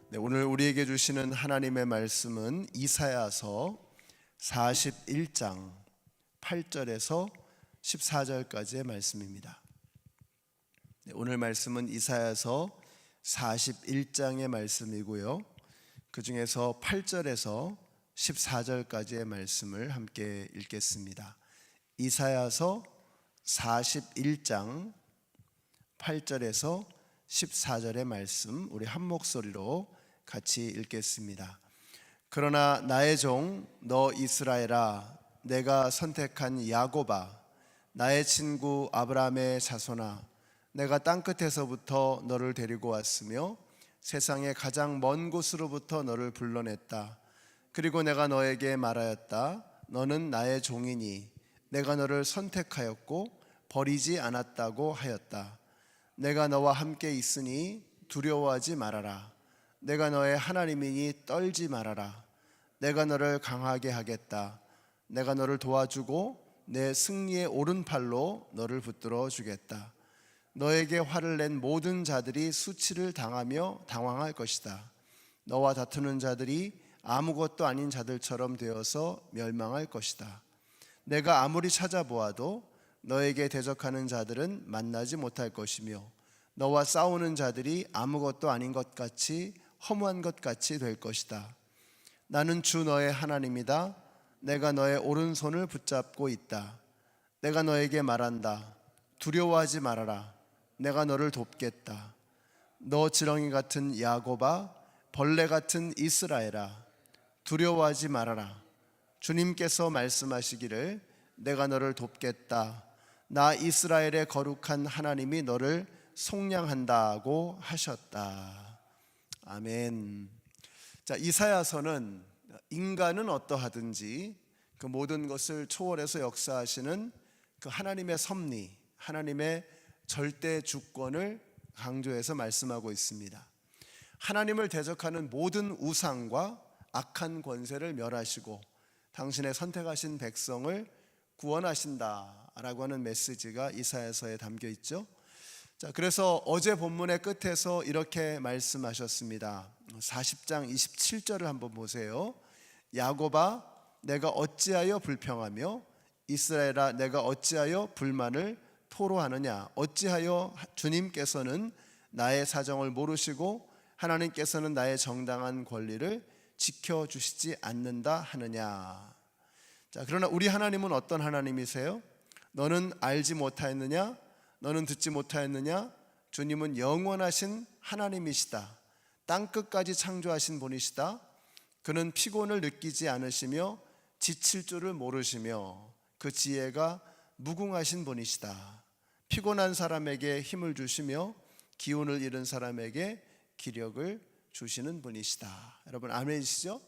네, 오늘 우리에게 주시는 하나님의 말씀은 이사야서 41장 8절에서 14절까지의 말씀입니다. 네, 오늘 말씀은 이사야서 41장의 말씀이고요. 그 중에서 8절에서 14절까지의 말씀을 함께 읽겠습니다. 이사야서 41장 8절에서 14절의 말씀, 우리 한 목소리로 같이 읽겠습니다. 그러나 나의 종 너 이스라엘아, 내가 선택한 야곱아, 나의 친구 아브라함의 자손아, 내가 땅끝에서부터 너를 데리고 왔으며 세상의 가장 먼 곳으로부터 너를 불러냈다. 그리고 내가 너에게 말하였다. 너는 나의 종이니 내가 너를 선택하였고 버리지 않았다고 하였다. 내가 너와 함께 있으니 두려워하지 말아라. 내가 너의 하나님이니 떨지 말아라. 내가 너를 강하게 하겠다. 내가 너를 도와주고 내 승리의 오른팔로 너를 붙들어 주겠다. 너에게 화를 낸 모든 자들이 수치를 당하며 당황할 것이다. 너와 다투는 자들이 아무것도 아닌 자들처럼 되어서 멸망할 것이다. 내가 아무리 찾아보아도 너에게 대적하는 자들은 만나지 못할 것이며 너와 싸우는 자들이 아무것도 아닌 것 같이 허무한 것 같이 될 것이다. 나는 주 너의 하나님이다. 내가 너의 오른손을 붙잡고 있다. 내가 너에게 말한다. 두려워하지 말아라. 내가 너를 돕겠다. 너 지렁이 같은 야곱아, 벌레 같은 이스라엘아, 두려워하지 말아라. 주님께서 말씀하시기를 내가 너를 돕겠다. 나 이스라엘의 거룩한 하나님이 너를 속량한다고 하셨다. 아멘. 자, 이사야서는 인간은 어떠하든지 그 모든 것을 초월해서 역사하시는 그 하나님의 섭리, 하나님의 절대 주권을 강조해서 말씀하고 있습니다. 하나님을 대적하는 모든 우상과 악한 권세를 멸하시고 당신의 선택하신 백성을 구원하신다라고 하는 메시지가 이사야서에 담겨 있죠. 자, 그래서 어제 본문의 끝에서 이렇게 말씀하셨습니다. 40장 27절을 한번 보세요. 야곱아, 내가 어찌하여 불평하며 이스라엘아, 내가 어찌하여 불만을 토로하느냐. 어찌하여 주님께서는 나의 사정을 모르시고 하나님께서는 나의 정당한 권리를 지켜주시지 않는다 하느냐. 자, 그러나 우리 하나님은 어떤 하나님이세요? 너는 알지 못하였느냐? 너는 듣지 못하였느냐? 주님은 영원하신 하나님이시다. 땅끝까지 창조하신 분이시다. 그는 피곤을 느끼지 않으시며 지칠 줄을 모르시며 그 지혜가 무궁하신 분이시다. 피곤한 사람에게 힘을 주시며 기운을 잃은 사람에게 기력을 주시는 분이시다. 여러분 아멘이시죠?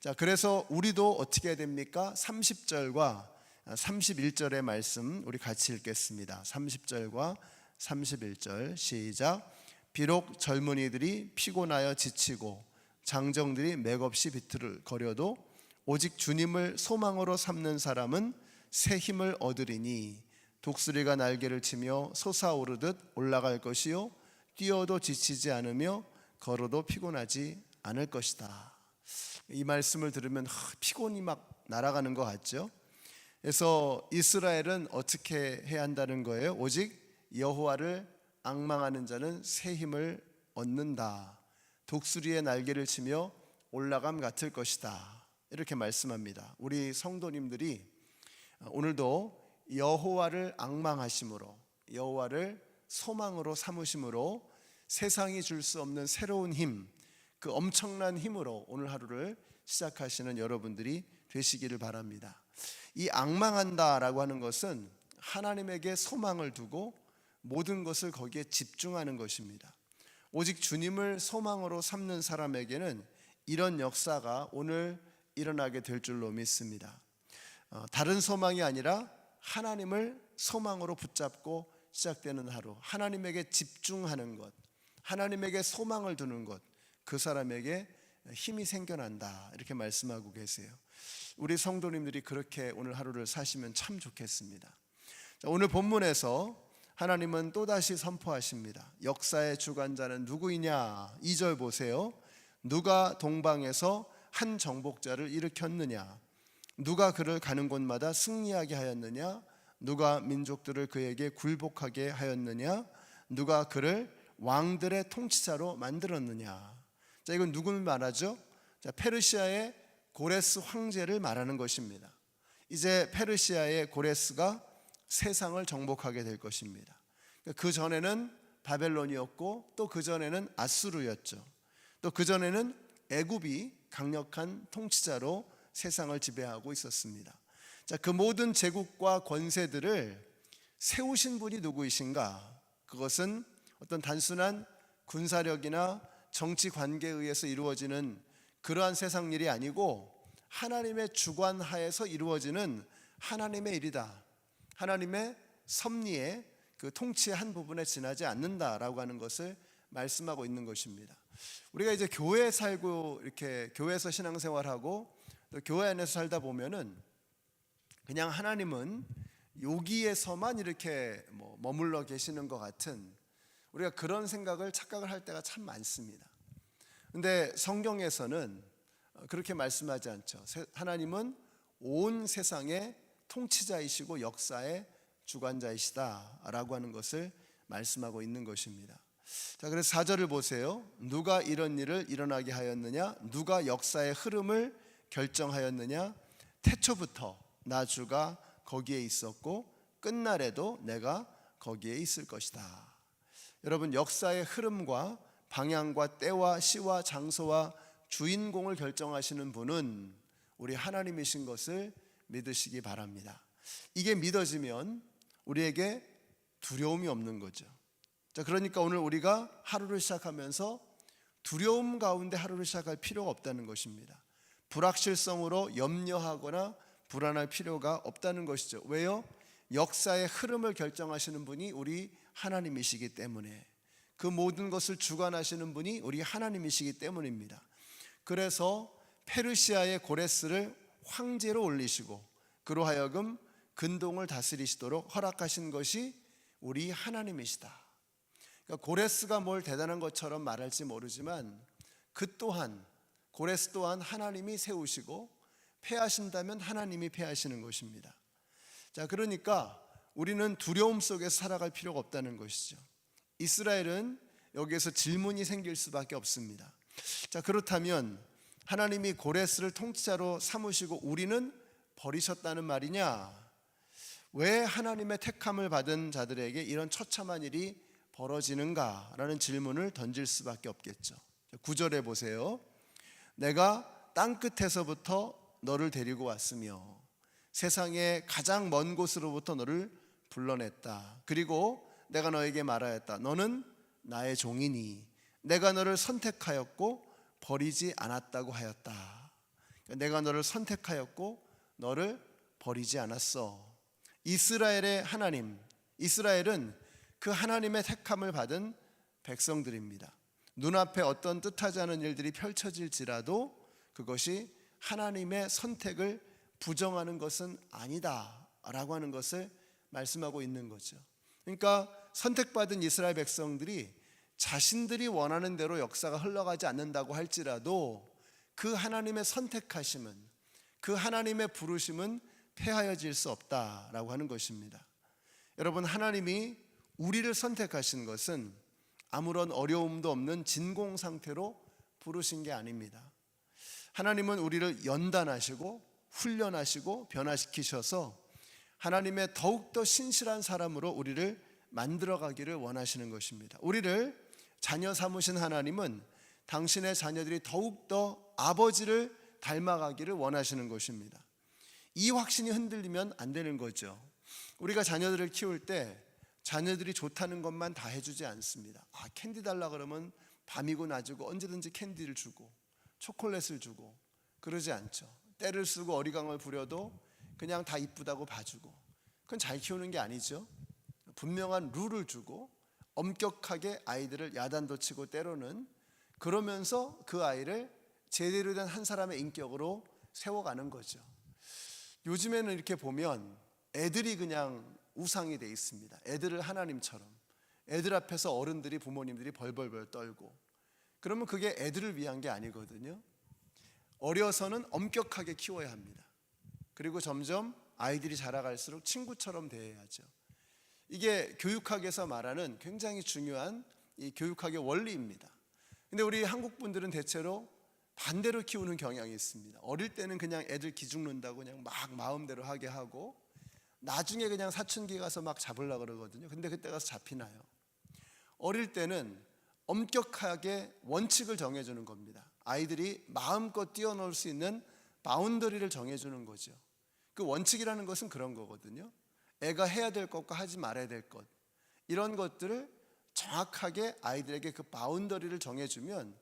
자, 그래서 우리도 어떻게 해야 됩니까? 30절과 31절의 말씀 우리 같이 읽겠습니다. 30절과 31절 시작. 비록 젊은이들이 피곤하여 지치고 장정들이 맥없이 비틀거려도 오직 주님을 소망으로 삼는 사람은 새 힘을 얻으리니 독수리가 날개를 치며 솟아오르듯 올라갈 것이요 뛰어도 지치지 않으며 걸어도 피곤하지 않을 것이다. 이 말씀을 들으면 피곤이 막 날아가는 것 같죠? 그래서 이스라엘은 어떻게 해야 한다는 거예요? 오직 여호와를 앙망하는 자는 새 힘을 얻는다. 독수리의 날개를 치며 올라감 같을 것이다. 이렇게 말씀합니다. 우리 성도님들이 오늘도 여호와를 앙망하심으로, 여호와를 소망으로 삼으심으로 세상이 줄 수 없는 새로운 힘, 그 엄청난 힘으로 오늘 하루를 시작하시는 여러분들이 되시기를 바랍니다. 이 앙망한다라고 하는 것은 하나님에게 소망을 두고 모든 것을 거기에 집중하는 것입니다. 오직 주님을 소망으로 삼는 사람에게는 이런 역사가 오늘 일어나게 될 줄로 믿습니다. 다른 소망이 아니라 하나님을 소망으로 붙잡고 시작되는 하루, 하나님에게 집중하는 것, 하나님에게 소망을 두는 것, 그 사람에게 힘이 생겨난다 이렇게 말씀하고 계세요. 우리 성도님들이 그렇게 오늘 하루를 사시면 참 좋겠습니다. 오늘 본문에서 하나님은 또다시 선포하십니다. 역사의 주관자는 누구이냐? 2절 보세요. 누가 동방에서 한 정복자를 일으켰느냐? 누가 그를 가는 곳마다 승리하게 하였느냐? 누가 민족들을 그에게 굴복하게 하였느냐? 누가 그를 왕들의 통치자로 만들었느냐? 자, 이건 누구를 말하죠? 자, 페르시아의 고레스 황제를 말하는 것입니다. 이제 페르시아의 고레스가 세상을 정복하게 될 것입니다. 그 전에는 바벨론이었고, 또 그 전에는 아수르였죠. 또 그 전에는 애굽이 강력한 통치자로 세상을 지배하고 있었습니다. 자, 그 모든 제국과 권세들을 세우신 분이 누구이신가? 그것은 어떤 단순한 군사력이나 정치 관계에 의해서 이루어지는 그러한 세상 일이 아니고 하나님의 주관 하에서 이루어지는 하나님의 일이다. 하나님의 섭리의 그 통치의 한 부분에 지나지 않는다라고 하는 것을 말씀하고 있는 것입니다. 우리가 이제 교회에 살고 이렇게 교회에서 신앙생활하고 또 교회 안에서 살다 보면은 그냥 하나님은 여기에서만 이렇게 머물러 계시는 것 같은, 우리가 그런 생각을 착각을 할 때가 참 많습니다. 근데 성경에서는 그렇게 말씀하지 않죠. 하나님은 온 세상의 통치자이시고 역사의 주관자이시다라고 하는 것을 말씀하고 있는 것입니다. 자, 그래서 4절을 보세요. 누가 이런 일을 일어나게 하였느냐? 누가 역사의 흐름을 결정하였느냐? 태초부터 나 주가 거기에 있었고 끝날에도 내가 거기에 있을 것이다. 여러분, 역사의 흐름과 방향과 때와 시와 장소와 주인공을 결정하시는 분은 우리 하나님이신 것을 믿으시기 바랍니다. 이게 믿어지면 우리에게 두려움이 없는 거죠. 자, 그러니까 오늘 우리가 하루를 시작하면서 두려움 가운데 하루를 시작할 필요가 없다는 것입니다. 불확실성으로 염려하거나 불안할 필요가 없다는 것이죠. 왜요? 역사의 흐름을 결정하시는 분이 우리 하나님이시기 때문에, 그 모든 것을 주관하시는 분이 우리 하나님이시기 때문입니다. 그래서 페르시아의 고레스를 황제로 올리시고 그로 하여금 근동을 다스리시도록 허락하신 것이 우리 하나님이시다. 그러니까 고레스가 뭘 대단한 것처럼 말할지 모르지만 그 또한, 고레스 또한 하나님이 세우시고 패하신다면 하나님이 패하시는 것입니다. 자, 그러니까 우리는 두려움 속에서 살아갈 필요가 없다는 것이죠. 이스라엘은 여기에서 질문이 생길 수밖에 없습니다. 자, 그렇다면 하나님이 고레스를 통치자로 삼으시고 우리는 버리셨다는 말이냐? 왜 하나님의 택함을 받은 자들에게 이런 처참한 일이 벌어지는가라는 질문을 던질 수밖에 없겠죠. 9절에 보세요. 내가 땅끝에서부터 너를 데리고 왔으며 세상의 가장 먼 곳으로부터 너를 불러냈다. 그리고 내가 너에게 말하였다. 너는 나의 종이니 내가 너를 선택하였고 버리지 않았다고 하였다. 내가 너를 선택하였고 너를 버리지 않았어. 이스라엘의 하나님, 이스라엘은 그 하나님의 택함을 받은 백성들입니다. 눈앞에 어떤 뜻하지 않은 일들이 펼쳐질지라도 그것이 하나님의 선택을 부정하는 것은 아니다 라고 하는 것을 말씀하고 있는 거죠. 그러니까 선택받은 이스라엘 백성들이 자신들이 원하는 대로 역사가 흘러가지 않는다고 할지라도 그 하나님의 선택하심은, 그 하나님의 부르심은 폐하여질 수 없다라고 하는 것입니다. 여러분, 하나님이 우리를 선택하신 것은 아무런 어려움도 없는 진공 상태로 부르신 게 아닙니다. 하나님은 우리를 연단하시고 훈련하시고 변화시키셔서 하나님의 더욱더 신실한 사람으로 우리를 만들어가기를 원하시는 것입니다. 우리를 자녀 삼으신 하나님은 당신의 자녀들이 더욱더 아버지를 닮아가기를 원하시는 것입니다. 이 확신이 흔들리면 안 되는 거죠. 우리가 자녀들을 키울 때 자녀들이 좋다는 것만 다 해주지 않습니다. 캔디 달라 그러면 밤이고 낮이고 언제든지 캔디를 주고 초콜릿을 주고 그러지 않죠. 때를 쓰고 어리광을 부려도 그냥 다 이쁘다고 봐주고, 그건 잘 키우는 게 아니죠. 분명한 룰을 주고 엄격하게 아이들을 야단도 치고 때로는, 그러면서 그 아이를 제대로 된 한 사람의 인격으로 세워가는 거죠. 요즘에는 이렇게 보면 애들이 그냥 우상이 돼 있습니다. 애들을 하나님처럼, 애들 앞에서 어른들이, 부모님들이 벌벌벌 떨고, 그러면 그게 애들을 위한 게 아니거든요. 어려서는 엄격하게 키워야 합니다. 그리고 점점 아이들이 자라갈수록 친구처럼 대해야죠. 이게 교육학에서 말하는 굉장히 중요한 이 교육학의 원리입니다. 근데 우리 한국 분들은 대체로 반대로 키우는 경향이 있습니다. 어릴 때는 그냥 애들 기죽는다고 그냥 막 마음대로 하게 하고 나중에 그냥 사춘기 가서 막 잡으려고 그러거든요. 근데 그때 가서 잡히나요? 어릴 때는 엄격하게 원칙을 정해주는 겁니다. 아이들이 마음껏 뛰어놀 수 있는 바운더리를 정해주는 거죠. 그 원칙이라는 것은 그런 거거든요. 애가 해야 될 것과 하지 말아야 될 것, 이런 것들을 정확하게 아이들에게 그 바운더리를 정해주면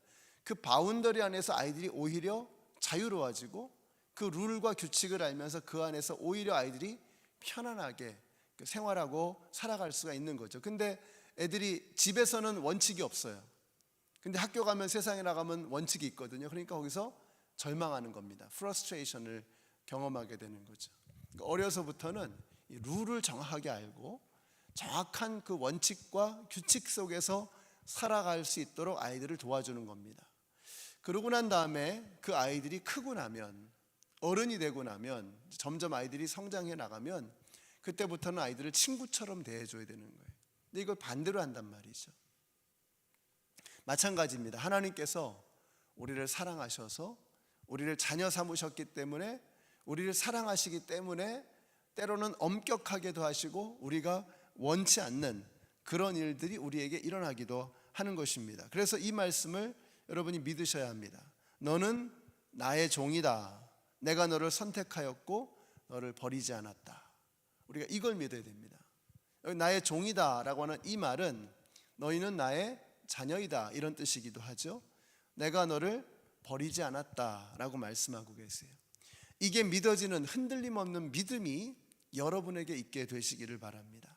그 바운더리 안에서 아이들이 오히려 자유로워지고 그 룰과 규칙을 알면서 그 안에서 오히려 아이들이 편안하게 생활하고 살아갈 수가 있는 거죠. 근데 애들이 집에서는 원칙이 없어요. 근데 학교 가면, 세상에 나가면 원칙이 있거든요. 그러니까 거기서 절망하는 겁니다. 프러스트레이션을 경험하게 되는 거죠. 그러니까 어려서부터는 이 룰을 정확하게 알고 정확한 그 원칙과 규칙 속에서 살아갈 수 있도록 아이들을 도와주는 겁니다. 그러고 난 다음에 그 아이들이 크고 나면, 어른이 되고 나면, 점점 아이들이 성장해 나가면 그때부터는 아이들을 친구처럼 대해줘야 되는 거예요. 근데 이걸 반대로 한단 말이죠. 마찬가지입니다. 하나님께서 우리를 사랑하셔서 우리를 자녀 삼으셨기 때문에, 우리를 사랑하시기 때문에 때로는 엄격하게도 하시고 우리가 원치 않는 그런 일들이 우리에게 일어나기도 하는 것입니다. 그래서 이 말씀을 여러분이 믿으셔야 합니다. 너는 나의 종이다. 내가 너를 선택하였고 너를 버리지 않았다. 우리가 이걸 믿어야 됩니다. 여기 나의 종이다 라고 하는 이 말은 너희는 나의 자녀이다, 이런 뜻이기도 하죠. 내가 너를 버리지 않았다 라고 말씀하고 계세요. 이게 믿어지는 흔들림 없는 믿음이 여러분에게 있게 되시기를 바랍니다.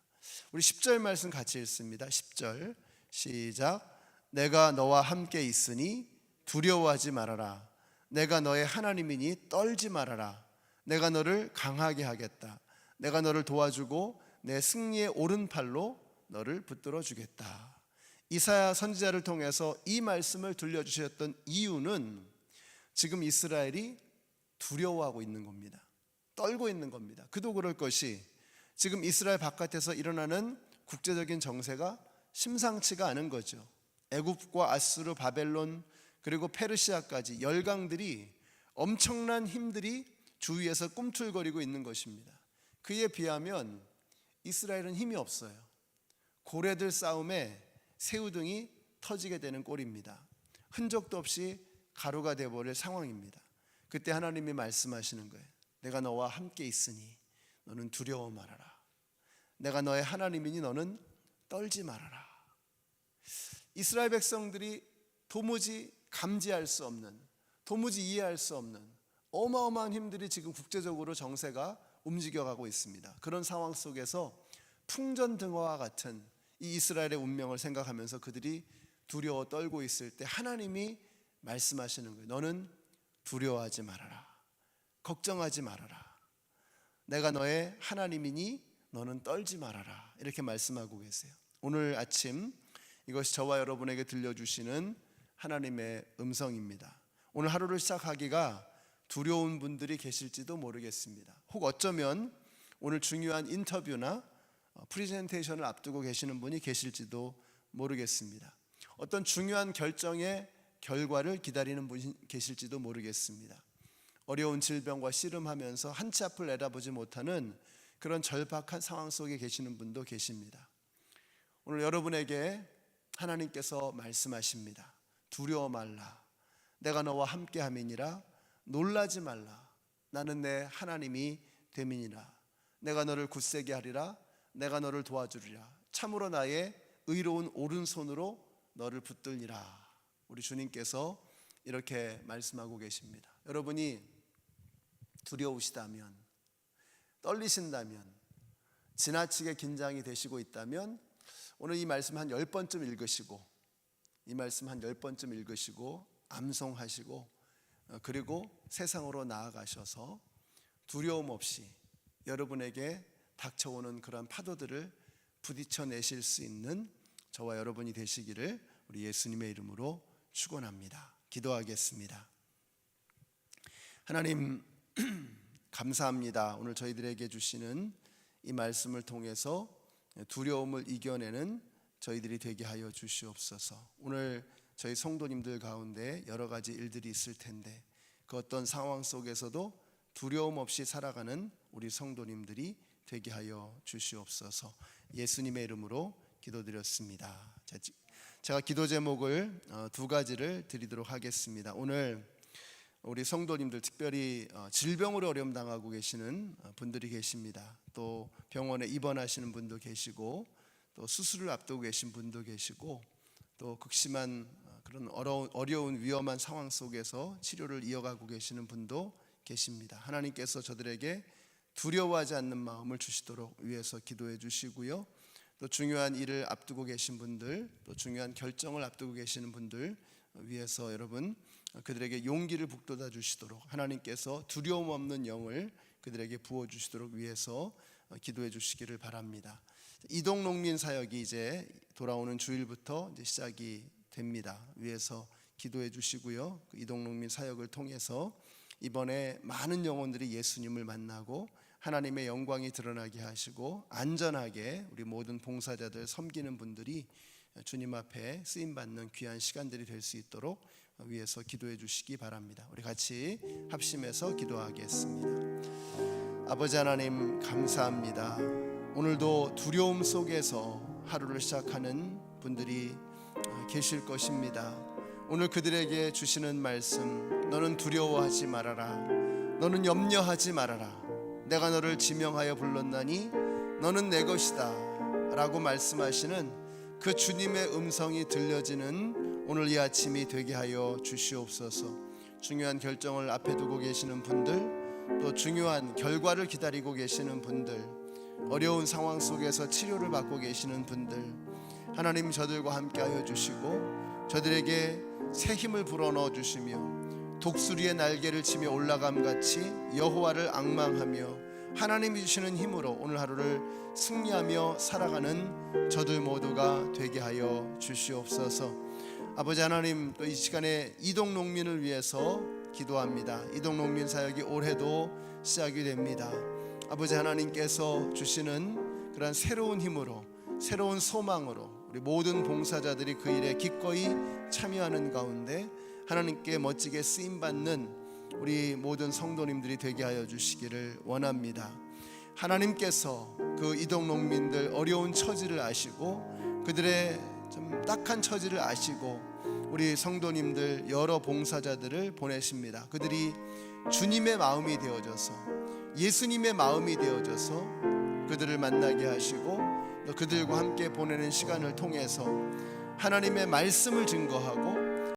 우리 10절 말씀 같이 읽습니다. 10절 시작. 내가 너와 함께 있으니 두려워하지 말아라. 내가 너의 하나님이니 떨지 말아라. 내가 너를 강하게 하겠다. 내가 너를 도와주고 내 승리의 오른팔로 너를 붙들어 주겠다. 이사야 선지자를 통해서 이 말씀을 들려주셨던 이유는 지금 이스라엘이 두려워하고 있는 겁니다. 떨고 있는 겁니다. 그도 그럴 것이 지금 이스라엘 바깥에서 일어나는 국제적인 정세가 심상치가 않은 거죠. 애굽과 아수르, 바벨론, 그리고 페르시아까지 열강들이 엄청난 힘들이 주위에서 꿈틀거리고 있는 것입니다. 그에 비하면 이스라엘은 힘이 없어요. 고래들 싸움에 새우등이 터지게 되는 꼴입니다. 흔적도 없이 가루가 되어버릴 상황입니다. 그때 하나님이 말씀하시는 거예요. 내가 너와 함께 있으니 너는 두려워 말아라. 내가 너의 하나님이니 너는 떨지 말아라. 이스라엘 백성들이 도무지 감지할 수 없는, 도무지 이해할 수 없는 어마어마한 힘들이 지금 국제적으로 정세가 움직여가고 있습니다. 그런 상황 속에서 풍전등화와 같은 이 이스라엘의 운명을 생각하면서 그들이 두려워 떨고 있을 때 하나님이 말씀하시는 거예요. 너는 두려워하지 말아라. 걱정하지 말아라. 내가 너의 하나님이니 너는 떨지 말아라. 이렇게 말씀하고 계세요. 오늘 아침 이것이 저와 여러분에게 들려주시는 하나님의 음성입니다. 오늘 하루를 시작하기가 두려운 분들이 계실지도 모르겠습니다. 혹 어쩌면 오늘 중요한 인터뷰나 프리젠테이션을 앞두고 계시는 분이 계실지도 모르겠습니다. 어떤 중요한 결정의 결과를 기다리는 분이 계실지도 모르겠습니다. 어려운 질병과 씨름하면서 한 치 앞을 내다보지 못하는 그런 절박한 상황 속에 계시는 분도 계십니다. 오늘 여러분에게 하나님께서 말씀하십니다. 두려워 말라. 내가 너와 함께 함이니라. 놀라지 말라. 나는 내 하나님이 됨이니라. 내가 너를 굳세게 하리라. 내가 너를 도와주리라. 참으로 나의 의로운 오른손으로 너를 붙들리라. 우리 주님께서 이렇게 말씀하고 계십니다. 여러분이 두려우시다면, 떨리신다면, 지나치게 긴장이 되시고 있다면 오늘 이 말씀 한 10번쯤 읽으시고, 이 말씀 한 10번쯤 읽으시고 암송하시고, 그리고 세상으로 나아가셔서 두려움 없이 여러분에게 닥쳐오는 그런 파도들을 부딪혀내실 수 있는 저와 여러분이 되시기를 우리 예수님의 이름으로 축원합니다. 기도하겠습니다. 하나님 감사합니다. 오늘 저희들에게 주시는 이 말씀을 통해서 두려움을 이겨내는 저희들이 되게 하여 주시옵소서. 오늘 저희 성도님들 가운데 여러 가지 일들이 있을 텐데 그 어떤 상황 속에서도 두려움 없이 살아가는 우리 성도님들이 되게 하여 주시옵소서. 예수님의 이름으로 기도드렸습니다. 제가 기도 제목을 두 가지를 드리도록 하겠습니다. 오늘 우리 성도님들 특별히 질병으로 어려움 당하고 계시는 분들이 계십니다. 또 병원에 입원하시는 분도 계시고 또 수술을 앞두고 계신 분도 계시고 또 극심한 그런 어려운 위험한 상황 속에서 치료를 이어가고 계시는 분도 계십니다. 하나님께서 저들에게 두려워하지 않는 마음을 주시도록 위해서 기도해 주시고요. 또 중요한 일을 앞두고 계신 분들, 또 중요한 결정을 앞두고 계시는 분들 위해서 여러분 그들에게 용기를 북돋아 주시도록 하나님께서 두려움 없는 영을 그들에게 부어 주시도록 위해서 기도해 주시기를 바랍니다. 이동농민 사역이 이제 돌아오는 주일부터 이제 시작이 됩니다. 위해서 기도해 주시고요. 그 이동농민 사역을 통해서 이번에 많은 영혼들이 예수님을 만나고 하나님의 영광이 드러나게 하시고 안전하게 우리 모든 봉사자들 섬기는 분들이 주님 앞에 쓰임받는 귀한 시간들이 될 수 있도록 위해서 기도해 주시기 바랍니다. 우리 같이 합심해서 기도하겠습니다. 아버지 하나님 감사합니다. 오늘도 두려움 속에서 하루를 시작하는 분들이 계실 것입니다. 오늘 그들에게 주시는 말씀, 너는 두려워하지 말아라, 너는 염려하지 말아라, 내가 너를 지명하여 불렀나니 너는 내 것이다 라고 말씀하시는 그 주님의 음성이 들려지는 오늘 이 아침이 되게 하여 주시옵소서. 중요한 결정을 앞에 두고 계시는 분들, 또 중요한 결과를 기다리고 계시는 분들, 어려운 상황 속에서 치료를 받고 계시는 분들, 하나님 저들과 함께 하여 주시고 저들에게 새 힘을 불어넣어 주시며 독수리의 날개를 치며 올라감같이 여호와를 앙망하며 하나님이 주시는 힘으로 오늘 하루를 승리하며 살아가는 저들 모두가 되게 하여 주시옵소서. 아버지 하나님, 또 이 시간에 이동농민을 위해서 기도합니다. 이동농민 사역이 올해도 시작이 됩니다. 아버지 하나님께서 주시는 그런 새로운 힘으로, 새로운 소망으로 우리 모든 봉사자들이 그 일에 기꺼이 참여하는 가운데 하나님께 멋지게 쓰임받는 우리 모든 성도님들이 되게 하여 주시기를 원합니다. 하나님께서 그 이동농민들 어려운 처지를 아시고 그들의 좀 딱한 처지를 아시고 우리 성도님들 여러 봉사자들을 보내십니다. 그들이 주님의 마음이 되어져서 예수님의 마음이 되어져서 그들을 만나게 하시고 또 그들과 함께 보내는 시간을 통해서 하나님의 말씀을 증거하고